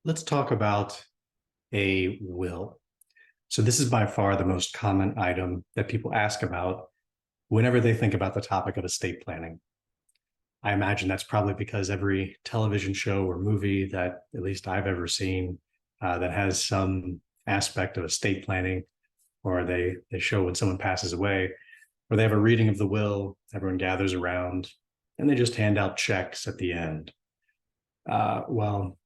Let's talk about a will. So this is by far the most common item that people ask about whenever they think about the topic of estate planning. I imagine that's probably because every television show or movie that at least I've ever seen that has some aspect of estate planning, or they show when someone passes away, or they have a reading of the will, everyone gathers around, and they just hand out checks at the end. Well,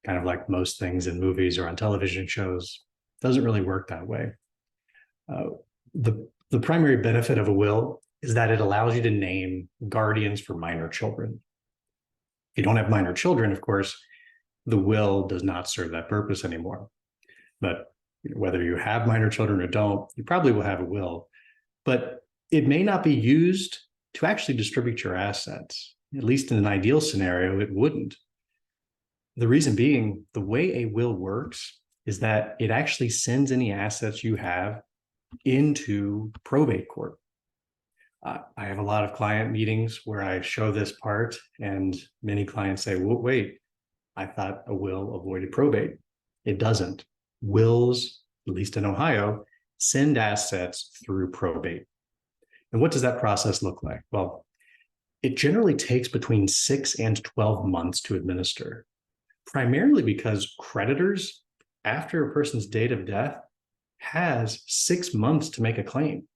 kind of like most things in movies or on television shows, doesn't really work that way. Uh, the primary benefit of a will is that it allows you to name guardians for minor children. If you don't have minor children, of course, the will does not serve that purpose anymore. But whether you have minor children or don't, you probably will have a will. But it may not be used to actually distribute your assets. At least in an ideal scenario, it wouldn't. The reason being, the way a will works is that it actually sends any assets you have into probate court. I have a lot of client meetings where I show this part, and many clients say, well, wait, I thought a will avoided probate. It doesn't. Wills, at least in Ohio, send assets through probate. And what does that process look like? Well, it generally takes between 6 and 12 months to administer, primarily because creditors, after a person's date of death, has 6 months to make a claim.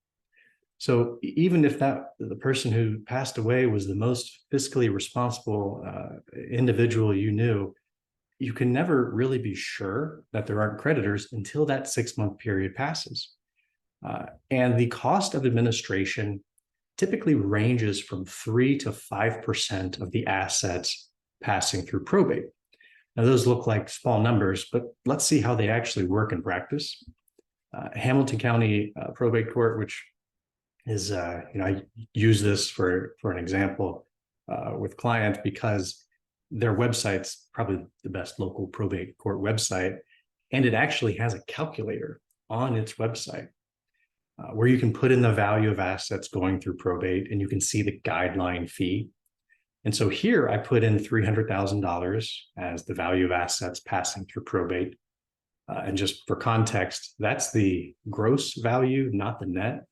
So even if the person who passed away was the most fiscally responsible individual you knew, you can never really be sure that there aren't creditors until that 6-month period passes. And the cost of administration typically ranges from 3 to 5% of the assets passing through probate. Now, those look like small numbers, but let's see how they actually work in practice. Hamilton County Probate Court, which is, I use this for an example with clients because their website's probably the best local probate court website, and it actually has a calculator on its website where you can put in the value of assets going through probate, and you can see the guideline fee. And so here I put in $300,000 as the value of assets passing through probate. And just for context, that's the gross value, not the net,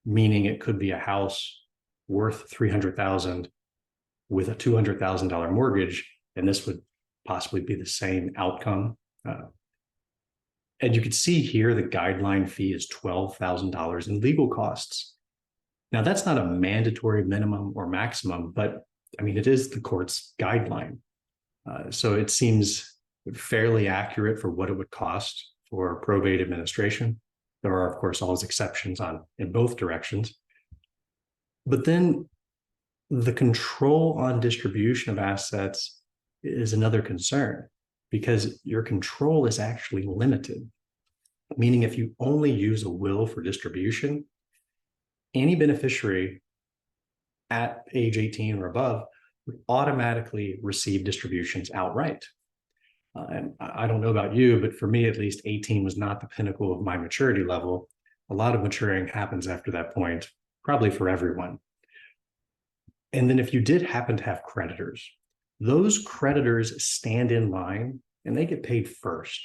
meaning it could be a house worth $300,000 with a $200,000 mortgage, and this would possibly be the same outcome. And you can see here the guideline fee is $12,000 in legal costs. Now, that's not a mandatory minimum or maximum, but I mean, it is the court's guideline. So it seems fairly accurate for what it would cost for probate administration. There are, of course, always exceptions in both directions. But then the control on distribution of assets is another concern, because your control is actually limited. Meaning if you only use a will for distribution, any beneficiary at age 18 or above would automatically receive distributions outright. And I don't know about you, but for me, at least, 18 was not the pinnacle of my maturity level. A lot of maturing happens after that point, probably for everyone. And then if you did happen to have creditors, those creditors stand in line and they get paid first.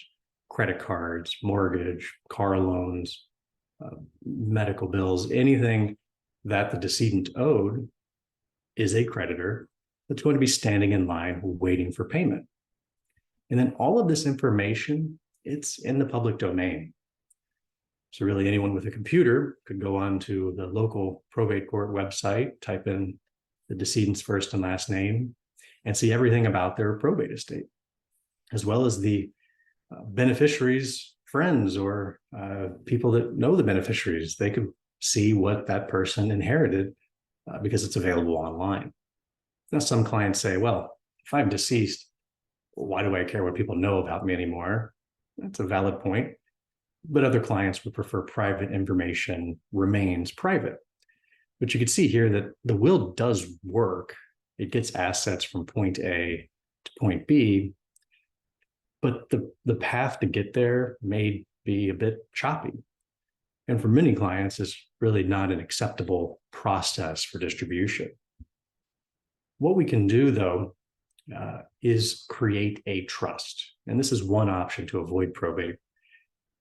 Credit cards, mortgage, car loans, medical bills, anything that the decedent owed is a creditor that's going to be standing in line waiting for payment. And then all of this information, it's in the public domain. So really anyone with a computer could go on to the local probate court website, type in the decedent's first and last name, and see everything about their probate estate, as well as the beneficiaries' friends or people that know the beneficiaries. They could see what that person inherited because it's available online. Now, some clients say, well, if I'm deceased, why do I care what people know about me anymore? That's a valid point. But other clients would prefer private information remains private. But you can see here that the will does work. It gets assets from point A to point B, but the path to get there may be a bit choppy. And for many clients, it's really not an acceptable process for distribution. What we can do, though, is create a trust. And this is one option to avoid probate.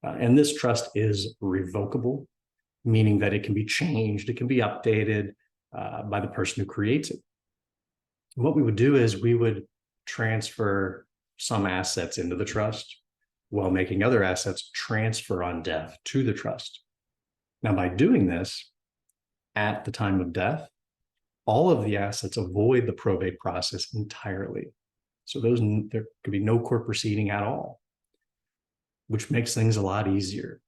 And this trust is revocable, meaning that it can be changed, it can be updated by the person who creates it. What we would do is we would transfer some assets into the trust while making other assets transfer on death to the trust. Now, by doing this at the time of death, all of the assets avoid the probate process entirely. So there could be no court proceeding at all, which makes things a lot easier.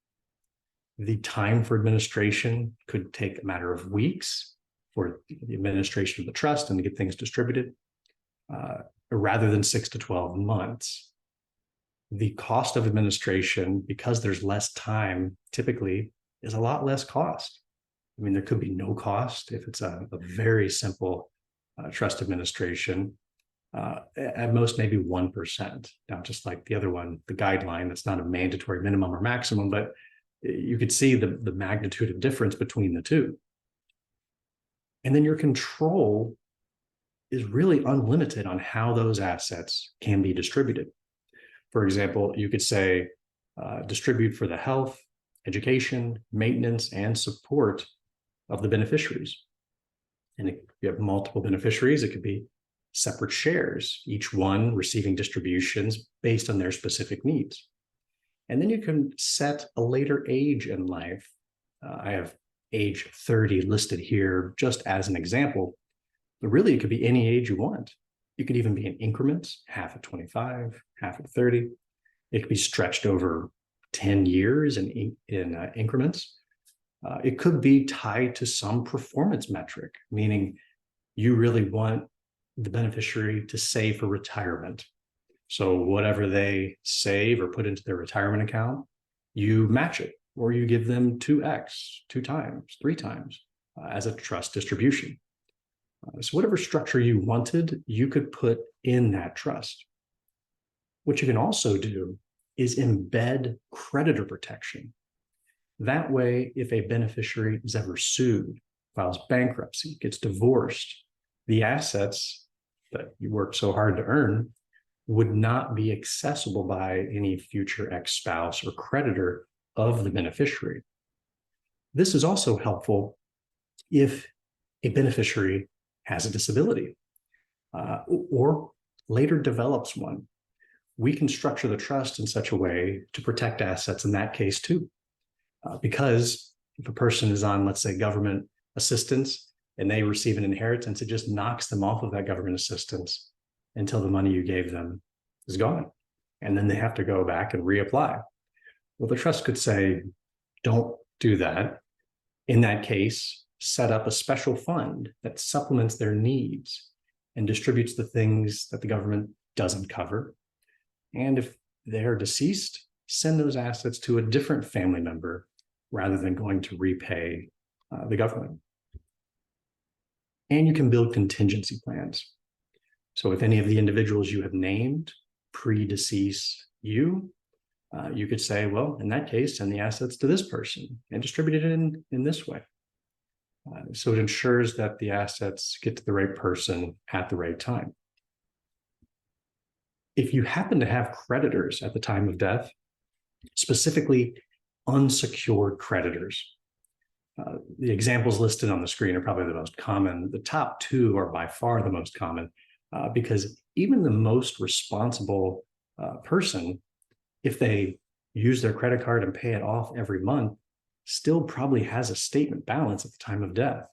The time for administration could take a matter of weeks for the administration of the trust and to get things distributed, rather than 6 to 12 months. The cost of administration, because there's less time, typically is a lot less cost. I mean, there could be no cost if it's a very simple trust administration, at most maybe 1%. Now, just like the other one, the guideline, that's not a mandatory minimum or maximum, but you could see the magnitude of difference between the two. And then your control is really unlimited on how those assets can be distributed. For example, you could say distribute for the health, education, maintenance, and support of the beneficiaries. And if you have multiple beneficiaries, it could be separate shares, each one receiving distributions based on their specific needs. And then you can set a later age in life. I have age 30 listed here just as an example, but really it could be any age you want. You could even be in increments, half at 25, half at 30. It could be stretched over 10 years in increments. It could be tied to some performance metric, meaning you really want the beneficiary to save for retirement. So whatever they save or put into their retirement account, you match it, or you give them 2x, 2 times, 3 times as a trust distribution. So whatever structure you wanted, you could put in that trust. What you can also do is embed creditor protection. That way, if a beneficiary is ever sued, files bankruptcy, gets divorced, the assets that you worked so hard to earn would not be accessible by any future ex-spouse or creditor of the beneficiary. This is also helpful if a beneficiary has a disability or later develops one. We can structure the trust in such a way to protect assets in that case too. Because if a person is on, let's say, government assistance and they receive an inheritance, it just knocks them off of that government assistance until the money you gave them is gone. And then they have to go back and reapply. Well, the trust could say, don't do that. In that case, set up a special fund that supplements their needs and distributes the things that the government doesn't cover. And if they're deceased, send those assets to a different family member rather than going to repay the government. And you can build contingency plans. So if any of the individuals you have named pre-decease you could say, well, in that case, send the assets to this person and distribute it in this way. So it ensures that the assets get to the right person at the right time. If you happen to have creditors at the time of death, specifically unsecured creditors, the examples listed on the screen are probably the most common. The top 2 are by far the most common because even the most responsible person, if they use their credit card and pay it off every month, still probably has a statement balance at the time of death.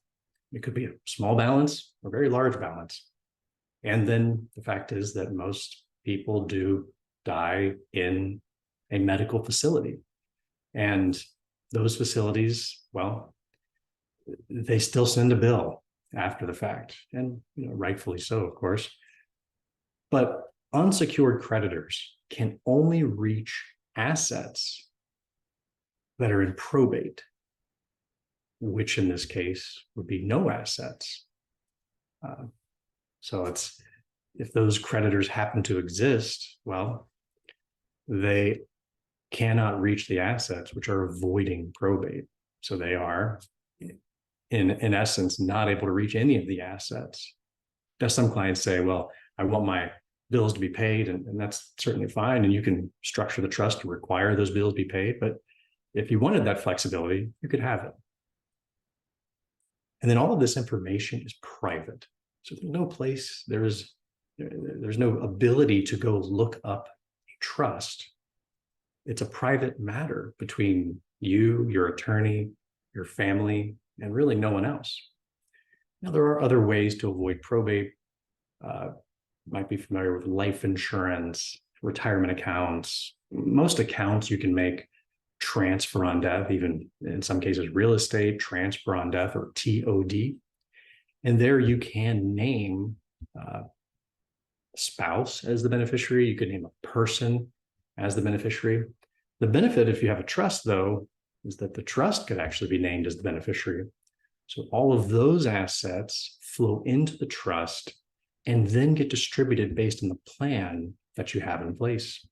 It could be a small balance or a very large balance. And then the fact is that most people do die in a medical facility. And those facilities, well, they still send a bill after the fact, and rightfully so, of course. But unsecured creditors can only reach assets that are in probate, which in this case would be no assets. So if those creditors happen to exist, well, they cannot reach the assets, which are avoiding probate. So they are, in essence, not able to reach any of the assets. Now, some clients say, well, I want my bills to be paid, and that's certainly fine. And you can structure the trust to require those bills be paid. But if you wanted that flexibility, you could have it. And then all of this information is private. So there's no place, there's no ability to go look up a trust. It's a private matter between you, your attorney, your family, and really no one else. Now, there are other ways to avoid probate. Might be familiar with life insurance, retirement accounts. Most accounts you can make transfer on death, even in some cases, real estate, transfer on death, or TOD. And there you can name a spouse as the beneficiary. You could name a person as the beneficiary. The benefit, if you have a trust, though, is that the trust could actually be named as the beneficiary. So all of those assets flow into the trust and then get distributed based on the plan that you have in place.